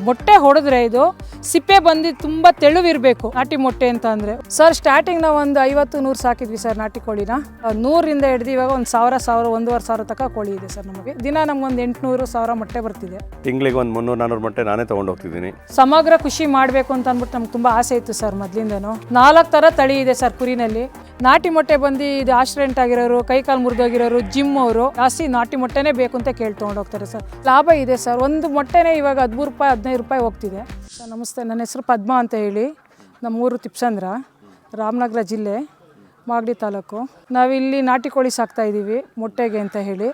ಮೊಟ್ಟೆ ಹೊಡೆದ್ರೆ ಇದು ಸಿಪ್ಪೆ ಬಂದು ತುಂಬ ತೆಳುವಿರಬೇಕು ನಾಟಿ ಮೊಟ್ಟೆ ಅಂತ ಅಂದರೆ. ಸರ್ ಸ್ಟಾರ್ಟಿಂಗ್ ನಾವು ಒಂದು 50-100 ಸಾಕಿದ್ವಿ ಸರ್ ನಾಟಿ ಕೋಳಿನ. 100ರಿಂದ ಹಿಡಿದು ಇವಾಗ ಒಂದು 1000, 1,500 ತನಕ ಕೋಳಿ ಇದೆ ಸರ್ ನಮಗೆ. ದಿನ ನಮ್ಗೊಂದು 800-1000 ಮೊಟ್ಟೆ ಬರ್ತಿದೆ. ತಿಂಗಳಿಗೆ ಒಂದು 300-400 ಮೊಟ್ಟೆ ನಾನೇ ತೊಗೊಂಡು ಹೋಗ್ತಿದ್ದೀನಿ. ಸಮಗ್ರ ಕೃಷಿ ಮಾಡಬೇಕು ಅಂತ ಅಂದ್ಬಿಟ್ಟು ನಮ್ಗೆ ತುಂಬ ಆಸೆ ಇತ್ತು ಸರ್ ಮೊದಲಿಂದನೂ. 4 ಥರ ತಳಿ ಇದೆ ಸರ್ ಕುರಿನಲ್ಲಿ. ನಾಟಿ ಮೊಟ್ಟೆ ಬಂದು ಇದು ಆಕ್ಸಿಡೆಂಟ್ ಆಗಿರೋರು, ಕೈಕಾಲು ಮುರಿದೋಗಿರೋರು, ಜಿಮ್ ಅವರು ಜಾಸ್ತಿ ನಾಟಿ ಮೊಟ್ಟೆನೇ ಬೇಕು ಅಂತ ಕೇಳಿ ತೊಗೊಂಡೋಗ್ತಾರೆ ಸರ್. ಲಾಭ ಇದೆ ಸರ್. ಒಂದು ಮೊಟ್ಟೆನೇ ಇವಾಗ 13 ರೂಪಾಯಿ 15 ರೂಪಾಯಿ ಹೋಗ್ತಿದೆ. ಸರ್ ನಮಸ್ತೆ, ನನ್ನ ಹೆಸರು ಪದ್ಮ ಅಂತ ಹೇಳಿ. ನಮ್ಮೂರು ತಿಪ್ಸಂದ್ರ, ರಾಮನಗರ ಜಿಲ್ಲೆ, ಮಾಗಡಿ ತಾಲೂಕು. ನಾವಿಲ್ಲಿ ನಾಟಿ ಕೋಳಿ ಸಾಕ್ತಾ ಇದ್ದೀವಿ ಮೊಟ್ಟೆಗೆ ಅಂತ ಹೇಳಿ.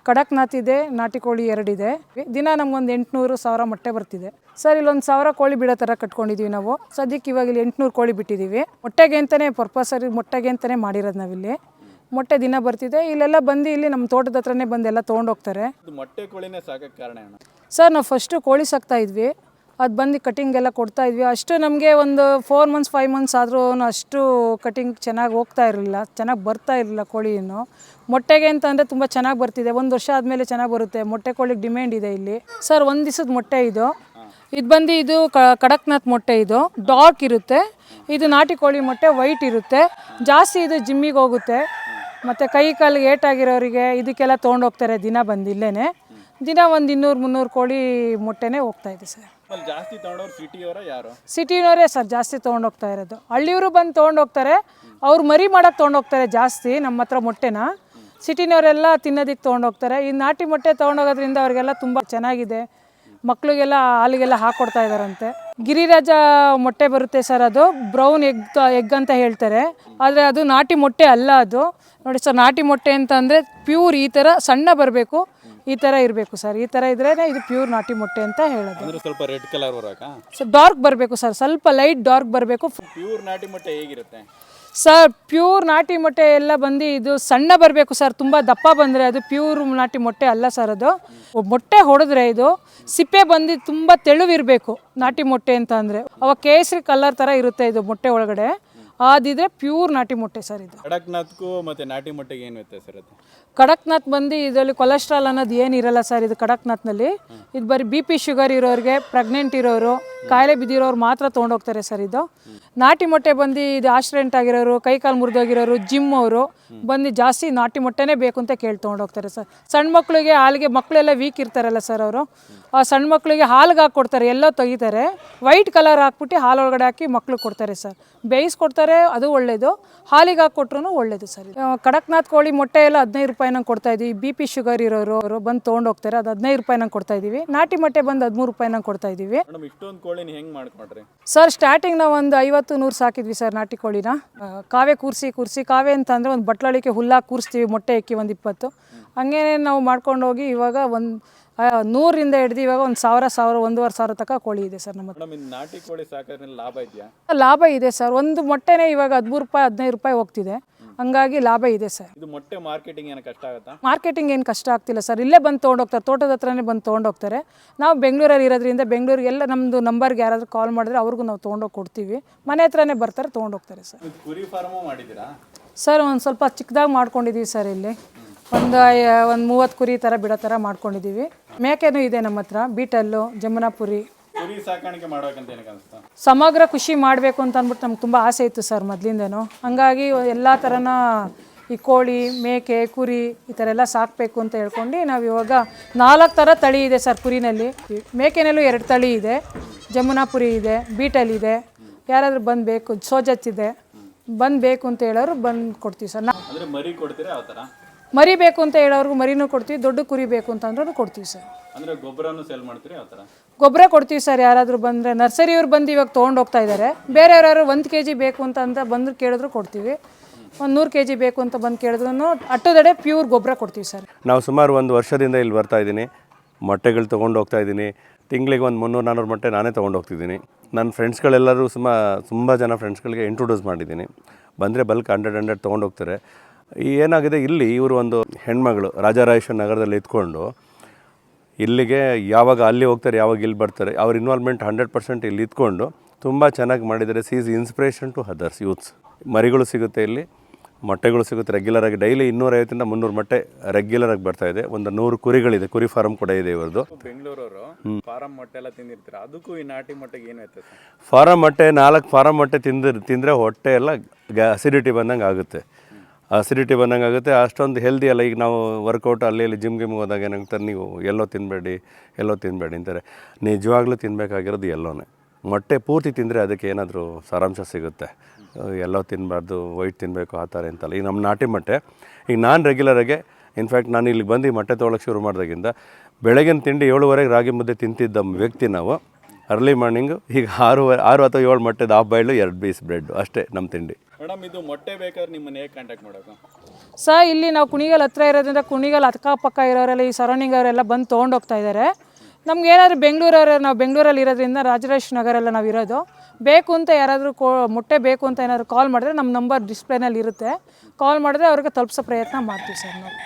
ಕಡಕ್ನಾಥ್ ಇದೆ, ನಾಟಿ ಕೋಳಿ 2 ಇದೆ. ದಿನ ನಮ್ಗೊಂದು 800-1000 ಮೊಟ್ಟೆ ಬರ್ತಿದೆ ಸರ್. ಇಲ್ಲೊಂದು 1000 ಕೋಳಿ ಬಿಡೋ ಥರ ಕಟ್ಕೊಂಡಿದ್ದೀವಿ ನಾವು. ಸದ್ಯಕ್ಕೆ ಇವಾಗ ಇಲ್ಲಿ 800 ಕೋಳಿ ಬಿಟ್ಟಿದ್ದೀವಿ. ಮೊಟ್ಟೆಗೆ ಅಂತಲೇ ಪರ್ಪಸರಿ ಮೊಟ್ಟೆಗೆ ಅಂತಲೇ ಮಾಡಿರೋದು ನಾವಿಲ್ಲಿ. ಮೊಟ್ಟೆ ದಿನ ಬರ್ತಿದೆ. ಇಲ್ಲೆಲ್ಲ ಬಂದು ಇಲ್ಲಿ ನಮ್ಮ ತೋಟದ ಹತ್ರನೇ ಬಂದು ಎಲ್ಲ ತೊಗೊಂಡೋಗ್ತಾರೆ. ಮೊಟ್ಟೆ ಕೋಳಿನೇ ಸಾಕಕ್ಕೆ ಕಾರಣ ಏನು ಸರ್? ನಾವು ಫಸ್ಟು ಕೋಳಿ ಸಾಕ್ತಾ ಇದ್ವಿ, ಅದು ಬಂದು ಕಟಿಂಗ್ ಎಲ್ಲ ಕೊಡ್ತಾ ಇದ್ವಿ. ಅಷ್ಟು ನಮಗೆ ಒಂದು 4 ಮಂತ್ಸ್ 5 ಮಂತ್ಸ್ ಆದರೂ ಅಷ್ಟು ಕಟಿಂಗ್ ಚೆನ್ನಾಗಿ ಹೋಗ್ತಾ ಇರಲಿಲ್ಲ, ಚೆನ್ನಾಗಿ ಬರ್ತಾ ಇರಲಿಲ್ಲ ಕೋಳಿ. ಇನ್ನು ಮೊಟ್ಟೆಗೆ ಅಂತ ಅಂದರೆ ತುಂಬ ಚೆನ್ನಾಗಿ ಬರ್ತಿದೆ. 1 ವರ್ಷ ಆದಮೇಲೆ ಚೆನ್ನಾಗಿ ಬರುತ್ತೆ. ಮೊಟ್ಟೆ ಕೋಳಿಗೆ ಡಿಮ್ಯಾಂಡ್ ಇದೆ ಇಲ್ಲಿ ಸರ್. 1 ದಿವಸದ ಮೊಟ್ಟೆ ಇದು ಬಂದು ಇದು ಕಡಕ್ನಾಥ್ ಮೊಟ್ಟೆ. ಇದು ಡಾರ್ಕ್ ಇರುತ್ತೆ. ಇದು ನಾಟಿ ಕೋಳಿ ಮೊಟ್ಟೆ ವೈಟ್ ಇರುತ್ತೆ. ಜಾಸ್ತಿ ಇದು ಜಿಮ್ಮಿಗೆ ಹೋಗುತ್ತೆ. ಮತ್ತು ಕೈ ಕಾಲಿಗೆ ಏಟಾಗಿರೋರಿಗೆ ಇದಕ್ಕೆಲ್ಲ ತೊಗೊಂಡೋಗ್ತಾರೆ ದಿನ ಬಂದು ಇಲ್ಲೇ. ದಿನ ಒಂದು 200-300 ಕೋಳಿ ಮೊಟ್ಟೆನೇ ಹೋಗ್ತಾ ಇದೆ ಸರ್. ಜಾಸ್ತಿ ತೊಗೊಂಡವ್ರು ಸಿಟಿಯವರ ಯಾರು? ಸಿಟಿನವರೇ ಸರ್ ಜಾಸ್ತಿ ತೊಗೊಂಡೋಗ್ತಾ ಇರೋದು. ಹಳ್ಳಿಯವರು ಬಂದು ತೊಗೊಂಡೋಗ್ತಾರೆ, ಅವ್ರು ಮರಿ ಮಾಡೋಕ್ಕೆ ತೊಗೊಂಡೋಗ್ತಾರೆ ಜಾಸ್ತಿ ನಮ್ಮ ಹತ್ರ ಮೊಟ್ಟೆನ. ಸಿಟಿನವರೆಲ್ಲ ತಿನ್ನೋದಕ್ಕೆ ತೊಗೊಂಡೋಗ್ತಾರೆ. ಈ ನಾಟಿ ಮೊಟ್ಟೆ ತೊಗೊಂಡೋಗೋದ್ರಿಂದ ಅವ್ರಿಗೆಲ್ಲ ತುಂಬ ಚೆನ್ನಾಗಿದೆ. ಮಕ್ಕಳಿಗೆಲ್ಲ ಹಾಲಿಗೆಲ್ಲ ಹಾಕ್ಕೊಡ್ತಾ ಇದ್ದಾರಂತೆ. ಗಿರಿರಾಜ ಮೊಟ್ಟೆ ಬರುತ್ತೆ ಸರ್, ಅದು ಬ್ರೌನ್ ಎಗ್ ಅಂತ ಹೇಳ್ತಾರೆ. ಆದರೆ ಅದು ನಾಟಿ ಮೊಟ್ಟೆ ಅಲ್ಲ. ಅದು ನೋಡಿ ಸರ್, ನಾಟಿ ಮೊಟ್ಟೆ ಅಂತ ಅಂದರೆ ಪ್ಯೂರ್ ಈ ಥರ ಸಣ್ಣ ಬರಬೇಕು, ಈ ಥರ ಇರಬೇಕು ಸರ್. ಈ ಥರ ಇದ್ರೇ ಇದು ಪ್ಯೂರ್ ನಾಟಿ ಮೊಟ್ಟೆ ಅಂತ ಹೇಳೋದು. ಅಂದ್ರೆ ಸ್ವಲ್ಪ ರೆಡ್ ಕಲರ್ ಬರೋಕಾ ಸರ್? ಡಾರ್ಕ್ ಬರಬೇಕು ಸರ್, ಸ್ವಲ್ಪ ಲೈಟ್ ಡಾರ್ಕ್ ಬರಬೇಕು. ಪ್ಯೂರ್ ನಾಟಿ ಮೊಟ್ಟೆ ಹೇಗಿರುತ್ತೆ ಸರ್? ಪ್ಯೂರ್ ನಾಟಿ ಮೊಟ್ಟೆ ಎಲ್ಲ ಬಂದು ಇದು ಸಣ್ಣ ಬರಬೇಕು ಸರ್. ತುಂಬ ದಪ್ಪ ಬಂದರೆ ಅದು ಪ್ಯೂರ್ ನಾಟಿ ಮೊಟ್ಟೆ ಅಲ್ಲ ಸರ್. ಅದು ಮೊಟ್ಟೆ ಹೊಡೆದ್ರೆ ಇದು ಸಿಪ್ಪೆ ಬಂದು ತುಂಬ ತೆಳುವಿರಬೇಕು ನಾಟಿ ಮೊಟ್ಟೆ ಅಂತ ಅಂದರೆ. ಅವಾಗ ಕೇಸರಿ ಕಲರ್ ಥರ ಇರುತ್ತೆ ಇದು ಮೊಟ್ಟೆ ಒಳಗಡೆ. ಅದಿದ್ರೆ ಪ್ಯೂರ್ ನಾಟಿ ಮೊಟ್ಟೆ ಸರ್. ಇದು ಕಡಕ್ನಾಥ್ಗೂ ಮತ್ತು ನಾಟಿ ಮೊಟ್ಟೆಗೆ ಏನು ವ್ಯತ್ಯಾಸ ಇರುತ್ತೆ? ಕಡಕ್ನಾಥ್ ಬಂದು ಇದರಲ್ಲಿ ಕೊಲೆಸ್ಟ್ರಾಲ್ ಅನ್ನೋದು ಏನಿರಲ್ಲ ಸರ್. ಇದು ಕಡಕ್ನಾಥ್ನಲ್ಲಿ ಇದು ಬರೀ BP ಶುಗರ್ ಇರೋರಿಗೆ, ಪ್ರೆಗ್ನೆಂಟ್ ಇರೋರು, ಕಾಯಿಲೆ ಬಿದ್ದಿರೋರು ಮಾತ್ರ ತೊಗೊಂಡೋಗ್ತಾರೆ ಸರ್. ಇದು ನಾಟಿ ಮೊಟ್ಟೆ ಬಂದು ಇದು ಆಕ್ಸಿಡೆಂಟ್ ಆಗಿರೋರು, ಕೈಕಾಲು ಮುರಿದೋಗಿರೋರು, ಜಿಮ್ ಅವರು ಬಂದು ಜಾಸ್ತಿ ನಾಟಿ ಮೊಟ್ಟೆನೇ ಬೇಕು ಅಂತ ಕೇಳಿ ತೊಗೊಂಡೋಗ್ತಾರೆ ಸರ್. ಸಣ್ಣ ಮಕ್ಕಳಿಗೆ ಹಾಲಿಗೆ, ಮಕ್ಕಳೆಲ್ಲ ವೀಕ್ ಇರ್ತಾರಲ್ಲ ಸರ್, ಅವರು ಆ ಸಣ್ಣ ಮಕ್ಕಳಿಗೆ ಹಾಲಿಗೆ ಹಾಕ್ಕೊಡ್ತಾರೆ, ಎಲ್ಲೋ ತೆಗಿತಾರೆ. ವೈಟ್ ಕಲರ್ ಹಾಕ್ಬಿಟ್ಟು ಹಾಲೊಳಗಡೆ ಹಾಕಿ ಮಕ್ಳಿಗೆ ಕೊಡ್ತಾರೆ ಸರ್. ಬೇಯಿಸ್ಕೊಡ್ತಾರೆ, ಅದು ಒಳ್ಳೆಯದು. ಹಾಲಿಗೆ ಹಾಕ್ಕೊಟ್ರು ಒಳ್ಳೆಯದು ಸರ್. ಕಡಕ್ನಾಥ್ ಕೋಳಿ ಮೊಟ್ಟೆ ಎಲ್ಲ 15 ರೂಪಾಯಿ ನಂಗೆ ಕೊಡ್ತಾ ಇದ್ದೀವಿ. BP ಶುಗರ್ ಇರೋರು ಅವರು ಬಂದು ತೊಗೊಂಡೋಗ್ತಾರೆ, ಅದು 15 ರೂಪಾಯಿ ನಂಗೆ ಕೊಡ್ತಾ ಇದ್ದೀವಿ. ನಾಟಿ ಮೊಟ್ಟೆ ಬಂದು 13 ರೂಪಾಯಿ ನಂಗೆ ಕೊಡ್ತಾ ಇದ್ದೀವಿ. ಇಷ್ಟೊಂದು ಕೋಳಿನ ಹೆಂಗೆ ಮಾಡ್ಕೊಂಡ್ರಿ ಸರ್? ಸ್ಟಾರ್ಟಿಂಗ್ ನಾವು ಒಂದು 50-100 ಸಾಕಿದ್ವಿ ಸರ್ ನಾಟಿ ಕೋಳಿನ. ಕಾವೆ ಕೂರಿಸಿ ಕಾವೆ ಅಂತ ಅಂದರೆ ಒಂದು ಬಟ್ಲಳಿಕೆ ಹುಲ್ಲಾಗಿ ಕೂರಿಸ್ತೀವಿ, ಮೊಟ್ಟೆ ಎಕ್ಕಿ ಒಂದು 20. ಹಂಗೇ ನಾವು ಮಾಡ್ಕೊಂಡೋಗಿ ಇವಾಗ ಒಂದು 100ರಿಂದ ಹಿಡಿದು ಇವಾಗ ಒಂದು 1000, 1,500 ತನಕ ಕೋಳಿ ಇದೆ ಸರ್ ನಮ್ಮ ಹತ್ರ. ನಾಟಿ ಕೋಳಿ ಸಾಕೋದ್ರಿಂದ ಲಾಭ ಇದೆಯಾ? ಲಾಭ ಇದೆ ಸರ್. ಒಂದು ಮೊಟ್ಟೆನೇ ಇವಾಗ 13 ರೂಪಾಯಿ 15 ರೂಪಾಯಿ ಹೋಗ್ತಿದೆ. ಹಂಗಾಗಿ ಲಾಭ ಇದೆ ಸರ್. ಇದು ಮೊಟ್ಟೆ ಮಾರ್ಕೆಟಿಂಗ್ ಏನು ಕಷ್ಟ ಆಗುತ್ತಾ? ಮಾರ್ಕೆಟಿಂಗ್ ಏನು ಕಷ್ಟ ಆಗ್ತಿಲ್ಲ ಸರ್. ಇಲ್ಲೇ ಬಂದು ತೊಗೊಂಡೋಗ್ತಾರೆ, ತೋಟದ ಹತ್ರನೇ ಬಂದು ತೊಗೊಂಡೋಗ್ತಾರೆ. ನಾವು ಬೆಂಗಳೂರಲ್ಲಿ ಇರೋದ್ರಿಂದ ಬೆಂಗಳೂರಿಗೆಲ್ಲ ನಮ್ಮದು ನಂಬರ್ಗೆ ಯಾರಾದರೂ ಕಾಲ್ ಮಾಡಿದ್ರೆ ಅವ್ರಿಗೂ ನಾವು ತೊಗೊಂಡೋಗಿ ಕೊಡ್ತೀವಿ. ಮನೆ ಹತ್ರನೇ ಬರ್ತಾರೆ, ತೊಗೊಂಡೋಗ್ತಾರೆ ಸರ್. ಕುರಿ ಫಾರ್ಮು ಮಾಡಿದ್ದೀರಾ ಸರ್? ಒಂದು ಸ್ವಲ್ಪ ಚಿಕ್ಕದಾಗಿ ಮಾಡ್ಕೊಂಡಿದ್ದೀವಿ ಸರ್. ಇಲ್ಲಿ ಒಂದು 30 ಕುರಿ ಥರ ಬಿಡೋ ಥರ ಮಾಡ್ಕೊಂಡಿದ್ದೀವಿ. ಮೇಕೆನೂ ಇದೆ ನಮ್ಮ ಹತ್ರ, ಬೀಟಲ್ಲು, ಜಮುನಾಪುರಿ. ಕುರಿ ಸಾಕಾಣಿಕೆ ಮಾಡ್ಬೇಕಂತ ಏನಕ್ಕೆ ಅನಿಸ್ತಾ? ಸಮಗ್ರ ಕೃಷಿ ಮಾಡಬೇಕು ಅಂತ ಅಂದ್ಬಿಟ್ಟು ನಮ್ಗೆ ತುಂಬ ಆಸೆ ಇತ್ತು ಸರ್ ಮೊದಲಿಂದನೂ. ಹಂಗಾಗಿ ಎಲ್ಲ ಥರನ ಈ ಕೋಳಿ, ಮೇಕೆ, ಕುರಿ ಈ ಥರ ಎಲ್ಲ ಸಾಕಬೇಕು ಅಂತ ಹೇಳ್ಕೊಂಡು ನಾವು ಇವಾಗ 4 ಥರ ತಳಿ ಇದೆ ಸರ್ ಕುರಿನಲ್ಲಿ. ಮೇಕೆನಲ್ಲೂ 2 ತಳಿ ಇದೆ, ಜಮುನಾಪುರಿ ಇದೆ, ಬೀಟಲ್ ಇದೆ. ಯಾರಾದರೂ ಬಂದು ಬೇಕು, ಸೋಜತ್ ಇದೆ, ಬಂದು ಬೇಕು ಅಂತ ಹೇಳೋರು ಬಂದು ಕೊಡ್ತೀವಿ ಸರ್. ಅಂದರೆ ಮರಿ ಕೊಡ್ತೀರಾ? ಯಾವ ಥರ ಮರಿ ಬೇಕು ಅಂತ ಹೇಳೋರ್ಗು ಮರಿನೂ ಕೊಡ್ತೀವಿ, ದೊಡ್ಡ ಕುರಿ ಬೇಕು ಅಂತಂದ್ರೂ ಕೊಡ್ತೀವಿ ಸರ್. ಅಂದರೆ ಗೊಬ್ಬರನೂ ಸೇಲ್ ಮಾಡ್ತೀರಿ? ಯಾವ ಥರ ಗೊಬ್ಬರ ಕೊಡ್ತೀವಿ ಸರ್. ಯಾರಾದರೂ ಬಂದರೆ ನರ್ಸರಿಯವ್ರು ಬಂದು ಇವಾಗ ತೊಗೊಂಡೋಗ್ತಾ ಇದ್ದಾರೆ. ಬೇರೆಯವ್ರು 1 kg ಬೇಕು ಅಂತ ಬಂದು ಕೇಳಿದ್ರು ಕೊಡ್ತೀವಿ. ಒಂದು 100 kg ಬೇಕು ಅಂತ ಬಂದು ಕೇಳಿದ್ರು ಅಟ್ಟದಡೆ ಪ್ಯೂರ್ ಗೊಬ್ಬರ ಕೊಡ್ತೀವಿ ಸರ್. ನಾವು ಸುಮಾರು 1 ವರ್ಷದಿಂದ ಇಲ್ಲಿ ಬರ್ತಾ ಇದ್ದೀನಿ. ಮೊಟ್ಟೆಗಳು ತೊಗೊಂಡು ಹೋಗ್ತಾ ಇದ್ದೀನಿ. ತಿಂಗಳಿಗೆ ಒಂದು 300-400 ಮೊಟ್ಟೆ ನಾನೇ ತೊಗೊಂಡು ಹೋಗ್ತಿದ್ದೀನಿ. ನನ್ನ ಫ್ರೆಂಡ್ಸ್ಗಳೆಲ್ಲರೂ ತುಂಬ ಜನ ಫ್ರೆಂಡ್ಸ್ಗಳಿಗೆ ಇಂಟ್ರೊಡ್ಯೂಸ್ ಮಾಡಿದ್ದೀನಿ. ಬಂದರೆ ಬಲ್ಕ್ 100 ತೊಗೊಂಡು ಹೋಗ್ತಾರೆ. ಏನಾಗಿದೆ, ಇಲ್ಲಿ ಇವರು ಒಂದು ಹೆಣ್ಮಗಳು ರಾಜರಾಜೇಶ್ವರ ನಗರದಲ್ಲಿ ಇದ್ಕೊಂಡು ಇಲ್ಲಿಗೆ ಯಾವಾಗ ಅಲ್ಲಿ ಹೋಗ್ತಾರೆ, ಯಾವಾಗ ಇಲ್ಲಿ ಬರ್ತಾರೆ, ಅವ್ರ ಇನ್ವಾಲ್ವ್ಮೆಂಟ್ 100% ಇಲ್ಲಿ ಇದ್ಕೊಂಡು ತುಂಬ ಚೆನ್ನಾಗಿ ಮಾಡಿದ್ದಾರೆ. She is inspiration to others youths. ಮರಿಗಳು ಸಿಗುತ್ತೆ ಇಲ್ಲಿ, ಮೊಟ್ಟೆಗಳು ಸಿಗುತ್ತೆ ರೆಗ್ಯುಲರಾಗಿ ಡೈಲಿ 250 300 ಮೊಟ್ಟೆ ರೆಗ್ಯುಲರಾಗಿ ಬರ್ತಾ ಇದೆ. ಒಂದು 100 ಕುರಿಗಳಿದೆ, ಕುರಿ ಫಾರಮ್ ಕೂಡ ಇದೆ ಇವ್ರದ್ದು. ಬೆಂಗಳೂರವರು ಫಾರಂ ಮೊಟ್ಟೆ ಎಲ್ಲ ತಿಂದಿರ್ತೀರ, ಅದಕ್ಕೂ ಈ ನಾಟಿ ಮೊಟ್ಟೆಗೆ ಏನು ವ್ಯತ್ಯಾಸ? ಫಾರಮ್ ಮೊಟ್ಟೆ 4 ಫಾರಮ್ ಮೊಟ್ಟೆ ತಿಂದರೆ ಹೊಟ್ಟೆ ಎಲ್ಲ ಅಸಿಡಿಟಿ ಬಂದಂಗೆ ಆಗುತ್ತೆ. ಆಗುತ್ತೆ, ಅಷ್ಟೊಂದು ಹೆಲ್ದಿ ಅಲ್ಲ. ಈಗ ನಾವು ವರ್ಕೌಟ್ ಅಲ್ಲಿ ಜಿಮ್ಗೆ ಹೋದಾಗ ಏನಾಗ್ತಾರೆ, ನೀವು ಎಲ್ಲೋ ತಿನ್ನಬೇಡಿ ಅಂತಾರೆ. ನಿಜವಾಗ್ಲೂ ತಿನ್ನಬೇಕಾಗಿರೋದು ಎಲ್ಲೋನೇ. ಮೊಟ್ಟೆ ಪೂರ್ತಿ ತಿಂದರೆ ಅದಕ್ಕೆ ಏನಾದರೂ ಸಾರಾಂಶ ಸಿಗುತ್ತೆ. ಎಲ್ಲೋ ತಿನ್ನಬಾರ್ದು, ವೈಟ್ ತಿನ್ನಬೇಕು ಆ ಥರ ಅಂತಲ್ಲ. ಈಗ ನಮ್ಮ ನಾಟಿ ಮೊಟ್ಟೆ, ಈಗ ನಾನು ರೆಗ್ಯುಲರಾಗೆ ಇನ್ಫ್ಯಾಕ್ಟ್ ನಾನು ಇಲ್ಲಿಗೆ ಬಂದು ಈ ಮೊಟ್ಟೆ ತೊಗೊಳಕ್ಕೆ ಶುರು ಮಾಡಿದಾಗಿಂದ ಬೆಳಗಿನ ತಿಂಡಿ 7:30 ರಾಗಿ ಮುದ್ದೆ ತಿಂತಿದ್ದ ವ್ಯಕ್ತಿ ನಾವು. ಅರ್ಲಿ ಮಾರ್ನಿಂಗು ಈಗ 6 ಅಥವಾ 7 ಮೊಟ್ಟೆದು ಹಾಫ್ ಬಾಯ್ಲು 2 ಪೀಸ್ ಬ್ರೆಡ್ ಅಷ್ಟೇ ನಮ್ಮ ತಿಂಡಿ. ಮೇಡಮ್, ಇದು ಮೊಟ್ಟೆ ಬೇಕಾದ್ರೆ ನಿಮ್ಮನ್ನ ಹೇಗೆ ಕಾಂಟ್ಯಾಕ್ಟ್ ಮಾಡೋದು? ಸರ್ ಇಲ್ಲಿ ನಾವು ಕುಣಿಗಲ್ ಹತ್ರ ಇರೋದ್ರಿಂದ ಕುಣಿಗಲ್ ಅಕ್ಕಪಕ್ಕ ಇರೋರೆಲ್ಲ ಈ ಸರೌಂಡಿಂಗ್ ಅವರೆಲ್ಲ ಬಂದು ತೊಗೊಂಡೋಗ್ತಾ ಇದ್ದಾರೆ. ನಮ್ಗೆ ಏನಾದರೂ ನಾವು ಬೆಂಗಳೂರಲ್ಲಿ ಇರೋದ್ರಿಂದ ರಾಜರಾಜೇಶ್ವರಿ ನಗರೆಲ್ಲ ನಾವು ಇರೋದು. ಬೇಕು ಅಂತ ಯಾರಾದರೂ ಮೊಟ್ಟೆ ಬೇಕು ಅಂತ ಏನಾದರೂ ಕಾಲ್ ಮಾಡಿದ್ರೆ ನಮ್ಮ ನಂಬರ್ ಡಿಸ್ಪ್ಲೇನಲ್ಲಿ ಇರುತ್ತೆ. ಕಾಲ್ ಮಾಡಿದ್ರೆ ಅವ್ರಿಗೆ ತಲುಪಿಸೋ ಪ್ರಯತ್ನ ಮಾಡ್ತೀವಿ ಸರ್ ನಾವು.